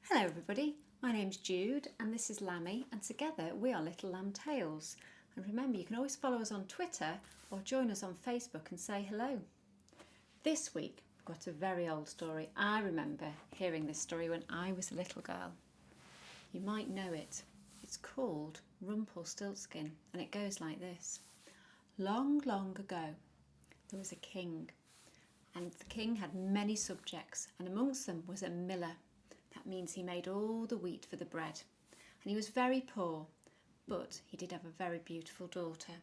Hello everybody, my name's Jude and this is Lammy, and together we are Little Lamb Tales. And remember, you can always follow us on Twitter or join us on Facebook and say hello. This week we've got a very old story. I remember hearing this story when I was a little girl. You might know it. It's called Rumpelstiltskin and it goes like this. Long, long ago there was a king, and the king had many subjects, and amongst them was a miller. That means he made all the wheat for the bread. And he was very poor, but he did have a very beautiful daughter.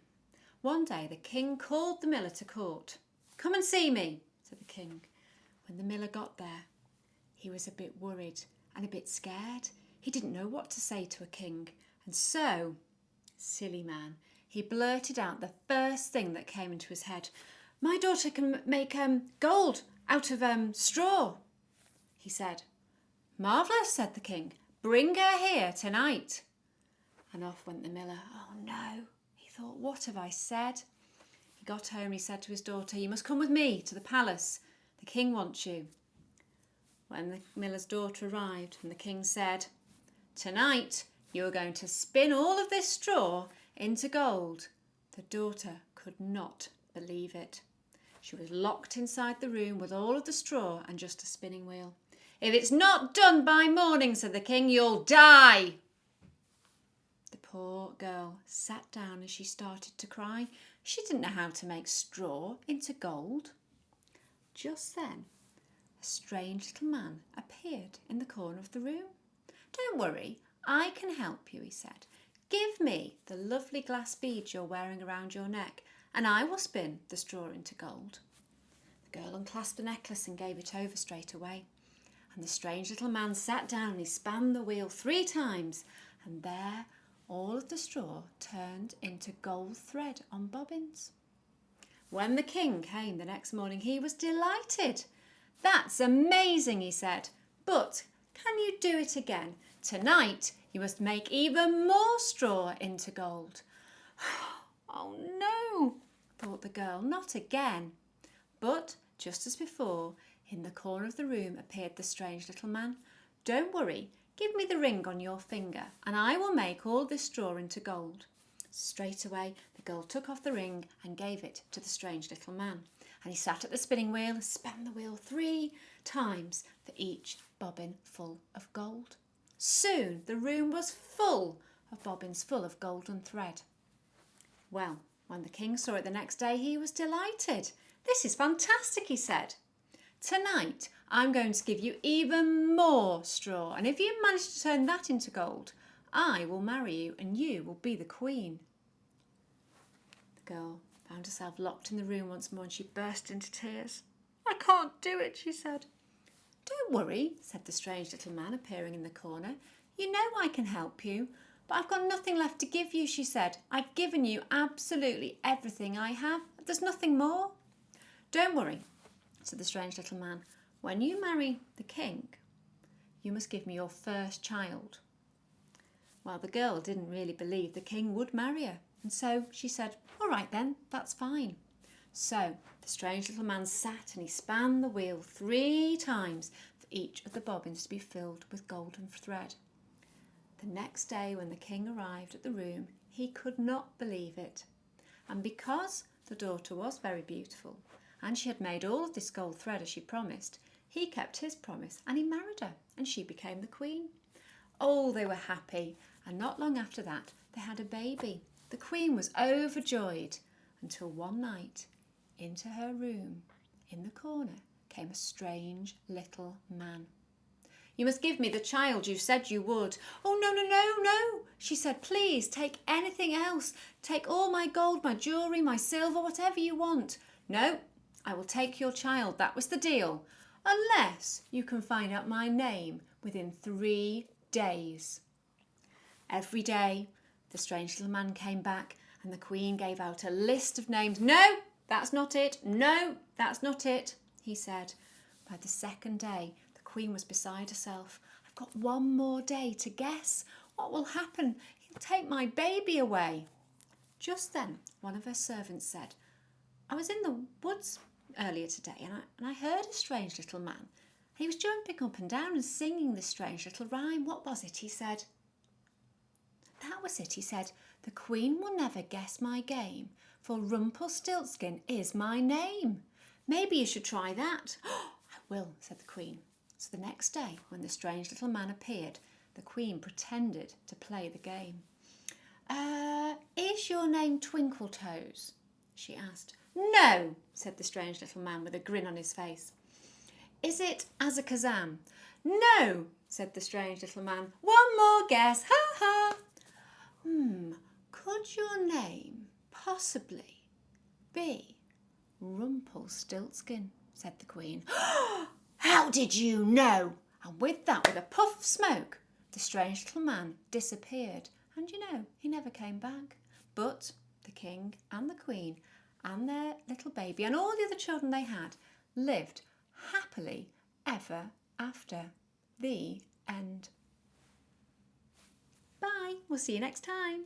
One day the king called the miller to court. "Come and see me," said the king. When the miller got there, he was a bit worried and a bit scared. He didn't know what to say to a king. And so, silly man, he blurted out the first thing that came into his head. "My daughter can make gold out of straw," he said. "Marvellous," said the king. "Bring her here tonight." And off went the miller. Oh no, he thought, what have I said? He got home and he said to his daughter, "You must come with me to the palace. The king wants you." When the miller's daughter arrived, and the king said, "Tonight you are going to spin all of this straw into gold," the daughter could not believe it. She was locked inside the room with all of the straw and just a spinning wheel. "If it's not done by morning," said the king, "you'll die." The poor girl sat down and she started to cry. She didn't know how to make straw into gold. Just then, a strange little man appeared in the corner of the room. "Don't worry, I can help you," he said. "Give me the lovely glass beads you're wearing around your neck and I will spin the straw into gold." The girl unclasped the necklace and gave it over straight away. And the strange little man sat down and he span the wheel 3 times, and there all of the straw turned into gold thread on bobbins. When the king came the next morning, he was delighted. "That's amazing," he said, "but can you do it again? Tonight you must make even more straw into gold." "Oh no," thought the girl, "not again." But just as before, in the corner of the room appeared the strange little man. "Don't worry, give me the ring on your finger and I will make all this straw into gold." Straight away the girl took off the ring and gave it to the strange little man. And he sat at the spinning wheel and span the wheel 3 times for each bobbin full of gold. Soon the room was full of bobbins full of golden thread. Well, when the king saw it the next day, he was delighted. "This is fantastic," he said. "Tonight I'm going to give you even more straw, and if you manage to turn that into gold, I will marry you and you will be the queen." The girl found herself locked in the room once more and she burst into tears. "I can't do it," she said. "Don't worry," said the strange little man appearing in the corner. "You know I can help you, but I've got nothing left to give you," she said. "I've given you absolutely everything I have. There's nothing more." "Don't worry," said the strange little man. "When you marry the king, you must give me your first child." Well, the girl didn't really believe the king would marry her, and so she said, "All right then, that's fine." So the strange little man sat and he span the wheel 3 times for each of the bobbins to be filled with golden thread. The next day when the king arrived at the room, he could not believe it. And because the daughter was very beautiful, and she had made all of this gold thread as she promised, he kept his promise and he married her and she became the queen. Oh, they were happy, and not long after that they had a baby. The queen was overjoyed until one night into her room in the corner came a strange little man. "You must give me the child you said you would." "Oh, no, no, no, no," she said. "Please take anything else. Take all my gold, my jewellery, my silver, whatever you want." "No, I will take your child. That was the deal. Unless you can find out my name within 3 days. Every day the strange little man came back and the queen gave out a list of names. "No, that's not it. No, that's not it," he said. By the 2nd day, the queen was beside herself. "I've got 1 more day to guess. What will happen? He'll take my baby away." Just then, one of her servants said, "I was in the woods earlier today and I heard a strange little man. he was jumping up and down and singing the strange little rhyme. What was it, he said? That was it, he said. The Queen will never guess my game, for Rumpelstiltskin is my name. Maybe you should try that. I will, said the Queen. So the next day, when the strange little man appeared, the Queen pretended to play the game. Is your name Twinkletoes? She asked. No, said the strange little man with a grin on his face. Is it Azakazam? No, said the strange little man. One more guess, ha ha. Could your name possibly be Rumpelstiltskin? Said the Queen. How did you know? And with that, with a puff of smoke, the strange little man disappeared. And he never came back. But the King and the Queen and their little baby and all the other children they had lived happily ever after. The end. Bye. We'll see you next time.